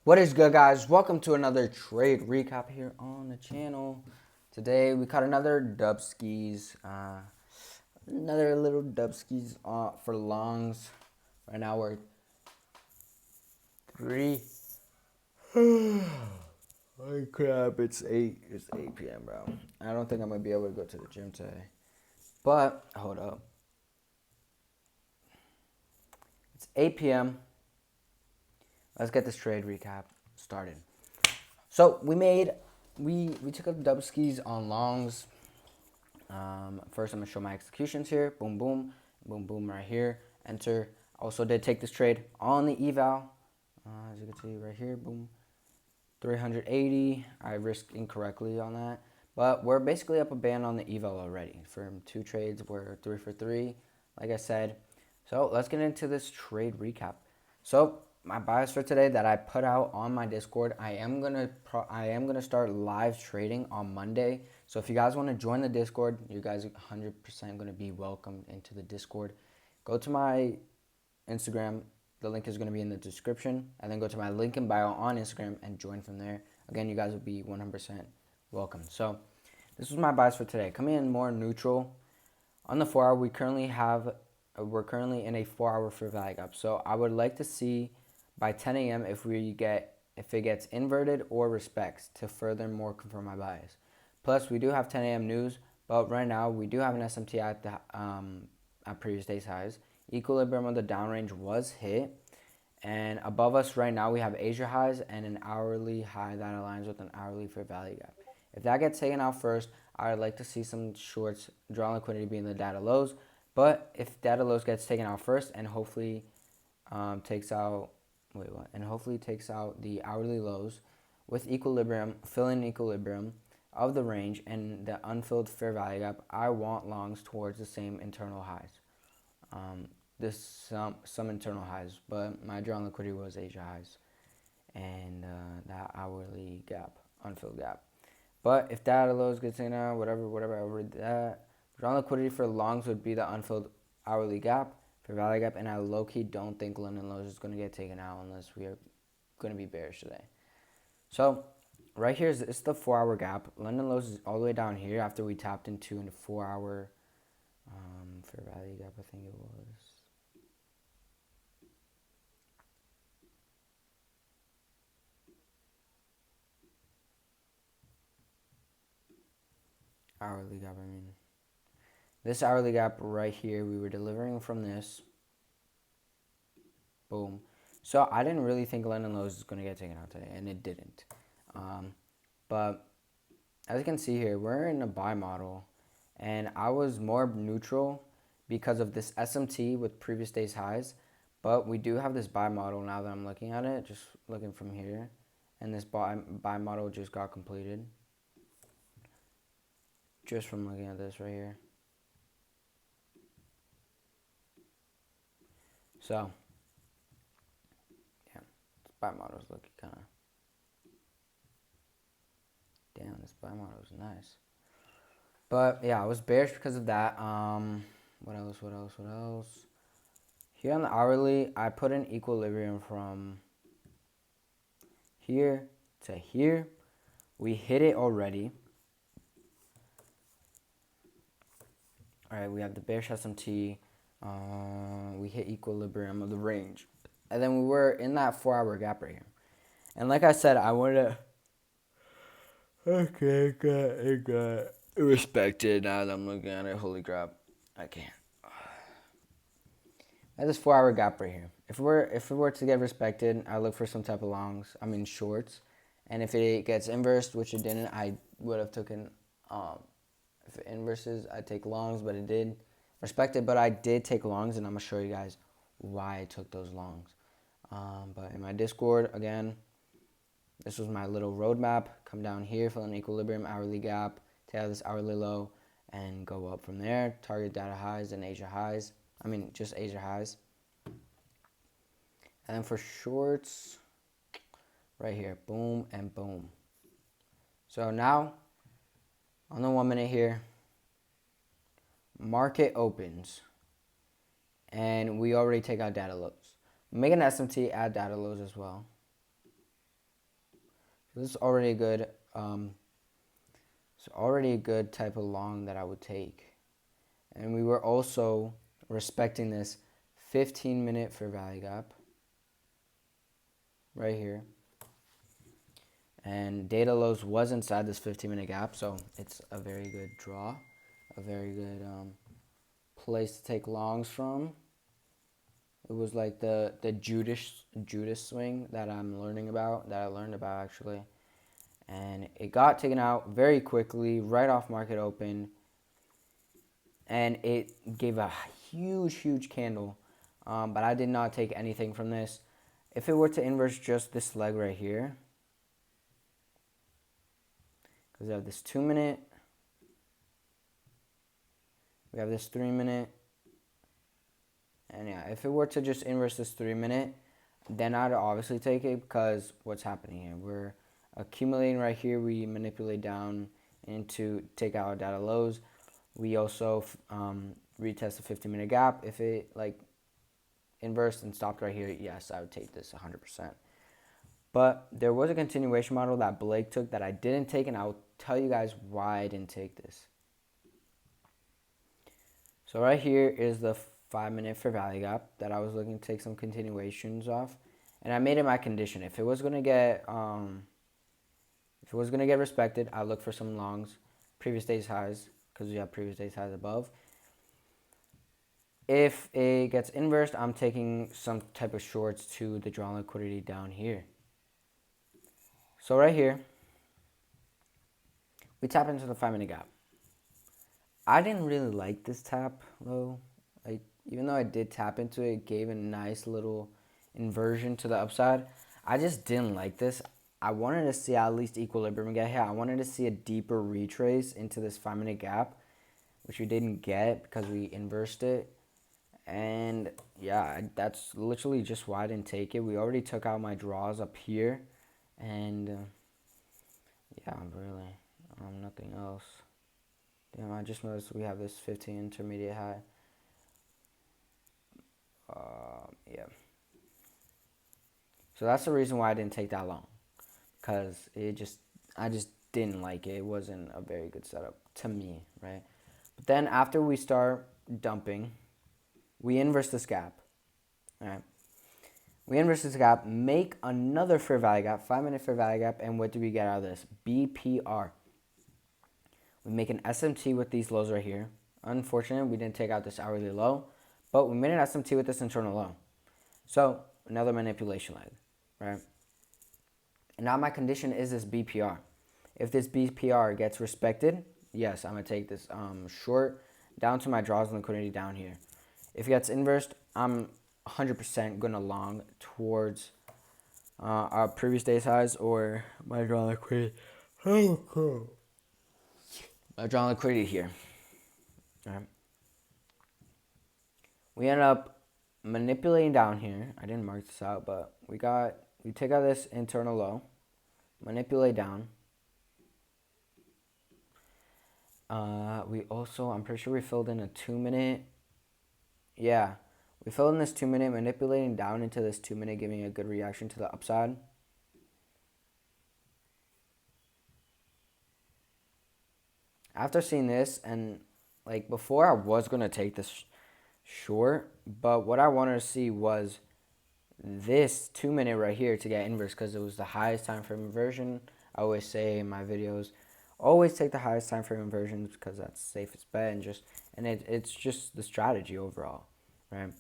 What is good, guys? Welcome to another trade recap here on the channel. Today we caught another dubskis, another little dubskis for longs. Right now we're three. Holy crap! It's 8. It's 8 p.m., bro. I don't think I'm gonna be able to go to the gym today. But hold up. It's 8 p.m. Let's get this trade recap started. So we took up dubskis on longs. First, I'm gonna show my executions here. Boom, boom, boom, boom, right here. Enter. Also did take this trade on the eval. As you can see right here, boom, 380. I risked incorrectly on that, but we're basically up a band on the eval already. From 2 trades, we're 3 for 3, like I said. So let's get into this trade recap. So my bias for today that I put out on my Discord, I am gonna start live trading on Monday. So if you guys want to join the Discord, you guys are 100% gonna be welcomed into the Discord. Go to my Instagram. The link is gonna be in the description, and then go to my link in bio on Instagram and join from there. Again, you guys will be 100% welcome. So this was my bias for today. Coming in more neutral on the 4 hour. We're currently in a 4 hour fair value gap. So I would like to see by 10 a.m. if it gets inverted or respects to furthermore confirm my bias. Plus, we do have 10 a.m. news, but right now we do have an SMT at previous day's highs. Equilibrium of the downrange was hit, and above us right now we have Asia highs and an hourly high that aligns with an hourly fair value gap. If that gets taken out first, I would like to see some shorts draw liquidity being the data lows. But if data lows gets taken out first and hopefully takes out the hourly lows with equilibrium, filling equilibrium of the range and the unfilled fair value gap, I want longs towards the same internal highs. Some internal highs, but my drawn liquidity was Asia highs and that hourly gap, unfilled gap. But if data lows gets taken out, whatever over that, drawn liquidity for longs would be the unfilled hourly gap, fair value gap, and I low-key don't think London lows is going to get taken out unless we are going to be bearish today. So right here is the 4 hour gap. London lows is all the way down here after we tapped into a 4 hour fair value gap, I think it was. Hourly gap, I mean. This hourly gap right here, we were delivering from this. Boom. So I didn't really think London lows is going to get taken out today, and it didn't. But as you can see here, we're in a buy model, and I was more neutral because of this SMT with previous day's highs. But we do have this buy model now that I'm looking at it, just looking from here, and this buy model just got completed. Just from looking at this right here. So, yeah, this buy model is looking kind of. Damn, this buy model is nice. But yeah, I was bearish because of that. What else? Here on the hourly, I put in equilibrium from here to here. We hit it already. All right, we have the bearish SMT. We hit equilibrium of the range. And then we were in that 4 hour gap right here. And like I said, I wanted to... Okay, it got respected now that I'm looking at it. Holy crap. I can't. At this 4 hour gap right here. If it were to get respected, I look for some type of longs. I mean shorts. And if it gets inversed, which it didn't, I would have taken if it inverses, I'd take longs, but it did respect it. But I did take longs, and I'm gonna show you guys why I took those longs. But in my Discord, again, this was my little roadmap. Come down here, fill an equilibrium, hourly gap, take out this hourly low, and go up from there. Target data highs and Asia highs. I mean, just Asia highs. And then for shorts, right here, boom and boom. So now, on the 1 minute here, market opens, and we already take out data lows. Make an SMT, add data lows as well. This is already a good, it's already a good type of long that I would take. And we were also respecting this 15-minute fair value gap right here. And data lows was inside this 15-minute gap, so it's a very good draw, a very good place to take longs from. It was like the Judas swing that I'm learning about, that I learned about actually. And it got taken out very quickly, right off market open. And it gave a huge candle, but I did not take anything from this. If it were to inverse just this leg right here, because we have this 2-minute, we have this 3-minute, and yeah, if it were to just inverse this 3-minute, then I'd obviously take it, because what's happening here? We're accumulating right here. We manipulate down into take out data lows. We also retest the 15-minute gap. If it like inversed and stopped right here, yes, I would take this 100%. But there was a continuation model that Blake took that I didn't take, and I'll tell you guys why I didn't take this. So right here is the 5-minute fair value gap that I was looking to take some continuations off, and I made it my condition. If it was gonna get respected, I look for some longs, previous day's highs, because we have previous day's highs above. If it gets inversed, I'm taking some type of shorts to the drawn liquidity down here. So right here, we tap into the 5-minute gap. I didn't really like this tap though. Like, even though I did tap into it, it gave a nice little inversion to the upside. I just didn't like this. I wanted to see at least equilibrium get hit. I wanted to see a deeper retrace into this 5-minute gap, which we didn't get because we inversed it. And yeah, that's literally just why I didn't take it. We already took out my draws up here, and yeah, really, nothing else. Damn, I just noticed we have this 15 intermediate high. Yeah. So that's the reason why I didn't take that long, because I just didn't like it. It wasn't a very good setup to me, right? But then after we start dumping, we inverse this gap, all right? We inverse this gap, make another fair value gap, 5-minute fair value gap, and what do we get out of this? BPR. We make an SMT with these lows right here. Unfortunately, we didn't take out this hourly low, but we made an SMT with this internal low. So another manipulation leg, right? And now my condition is this BPR. If this BPR gets respected, yes, I'm going to take this short down to my draws and liquidity down here. If it gets inversed, I'm 100% going to long towards our previous day's highs or my draw liquidity. My draw liquidity here. All right. We ended up manipulating down here. I didn't mark this out, but we take out this internal low, manipulate down. We also, I'm pretty sure we filled in a 2-minute. Yeah, we filled in this 2-minute, manipulating down into this 2-minute, giving a good reaction to the upside. After seeing this, and like before I was going to take this short, but what I wanted to see was this 2-minute right here to get inverse, because it was the highest time frame inversion. I always say in my videos, always take the highest time frame inversions, because that's safest bet, and it's just the strategy overall, right?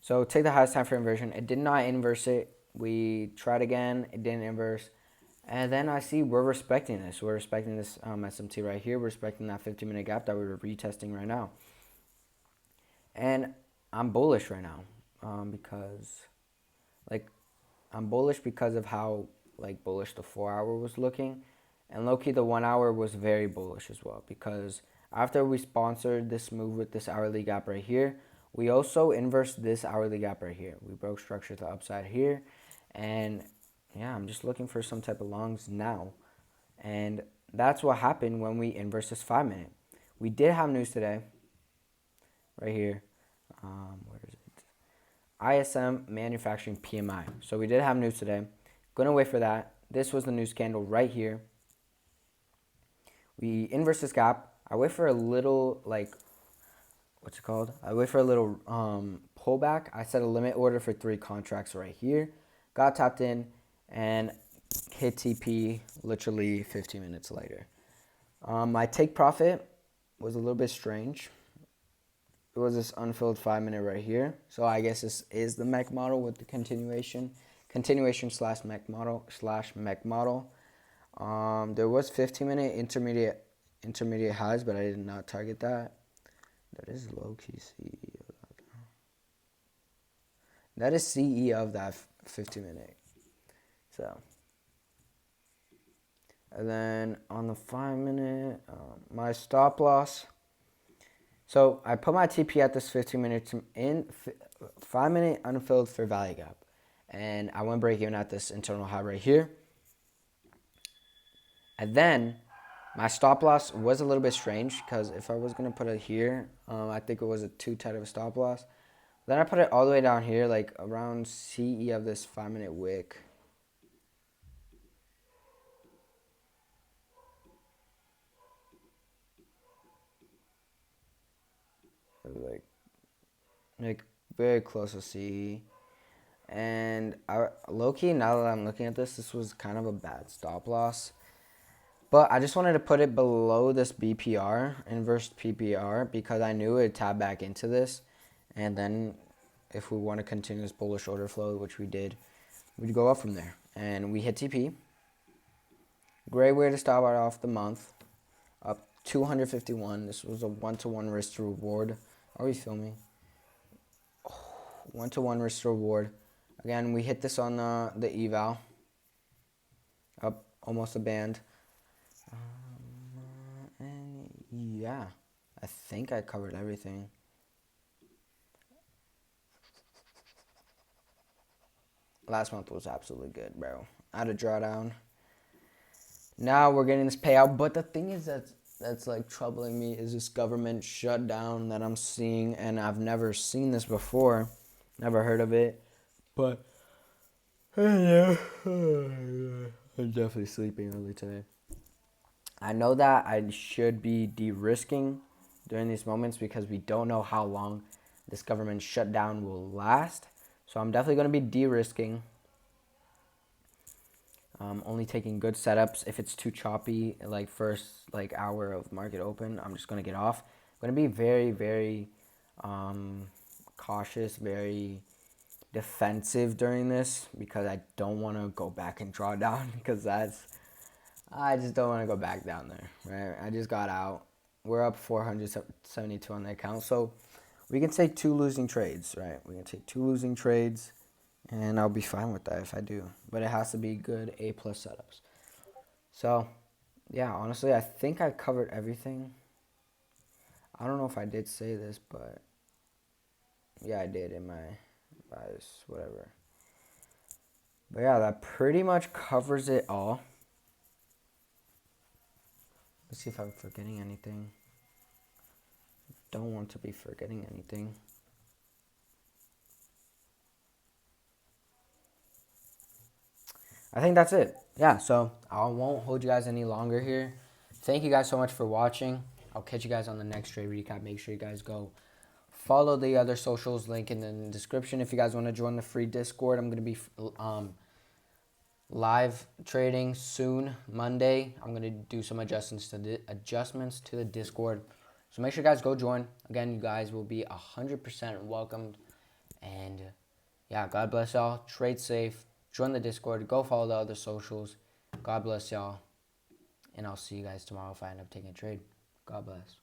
So take the highest time frame inversion. It did not inverse it. We tried again. It didn't inverse. And then I see we're respecting this. We're respecting this SMT right here. We're respecting that 15-minute gap that we were retesting right now. And I'm bullish right now because, like, I'm bullish because of how, like, bullish the 4-hour was looking. And low-key, the 1-hour was very bullish as well, because after we sponsored this move with this hourly gap right here, we also inversed this hourly gap right here. We broke structure to the upside here. And yeah, I'm just looking for some type of longs now. And that's what happened when we inversed this 5-minute. We did have news today, right here. Where is it? ISM manufacturing PMI. So we did have news today. Gonna wait for that this was the news candle right here. We inverse this gap. I wait for a little, like, what's it called? I wait for a little pullback. I set a limit order for 3 contracts right here. Got tapped in and hit TP literally 15 minutes later. My take profit was a little bit strange. It was this unfilled 5-minute right here. So I guess this is the mech model with the continuation slash mech model. There was 15-minute intermediate highs, but I did not target that. That is low-key CE of that. That is CE of that 15-minute. So, and then on the 5-minute, my stop loss. So I put my TP at this 15-minute in 5-minute unfilled fair value gap, and I went break even at this internal high right here. And then my stop loss was a little bit strange because if I was going to put it here, I think it was a too tight of a stop loss. Then I put it all the way down here, like around CE of this 5-minute wick. Like very close to CE. And low-key, now that I'm looking at this was kind of a bad stop loss. But I just wanted to put it below this BPR, inverse PPR, because I knew it would tap back into this. And then if we want to continue this bullish order flow, which we did, we'd go up from there. And we hit TP. Great way to start off the month. Up 251. This was a 1-to-1 risk to reward. Are we filming? 1-to-1 risk to reward. Again, we hit this on the eval. Up almost a band. And yeah, I think I covered everything. Last month was absolutely good, bro. I had a drawdown. Now we're getting this payout, but the thing is that's like troubling me is this government shutdown that I'm seeing, and I've never seen this before, never heard of it, but I'm definitely sleeping early today. I know that I should be de-risking during these moments because we don't know how long this government shutdown will last. So I'm definitely going to be de-risking. Only taking good setups. If it's too choppy, like first hour of market open, I'm just going to get off. I'm going to be very, very cautious, very defensive during this because I don't want to go back and draw down because I just don't want to go back down there, right? I just got out. We're up 472 on the account. So we can take 2 losing trades, right? We can take 2 losing trades, and I'll be fine with that if I do. But it has to be good A+ setups. So, yeah, honestly, I think I covered everything. I don't know if I did say this, but yeah, I did in my bias, whatever. But yeah, that pretty much covers it all. Let's see if I'm forgetting anything. Don't want to be forgetting anything. I think that's it. Yeah, so I won't hold you guys any longer here. Thank you guys so much for watching. I'll catch you guys on the next trade recap. Make sure you guys go follow the other socials, link in the description. If you guys want to join the free Discord, I'm going to be live trading soon, Monday. I'm going to do some adjustments to the Discord. So make sure you guys go join. Again, you guys will be 100% welcomed. And yeah, God bless y'all. Trade safe. Join the Discord. Go follow the other socials. God bless y'all. And I'll see you guys tomorrow if I end up taking a trade. God bless.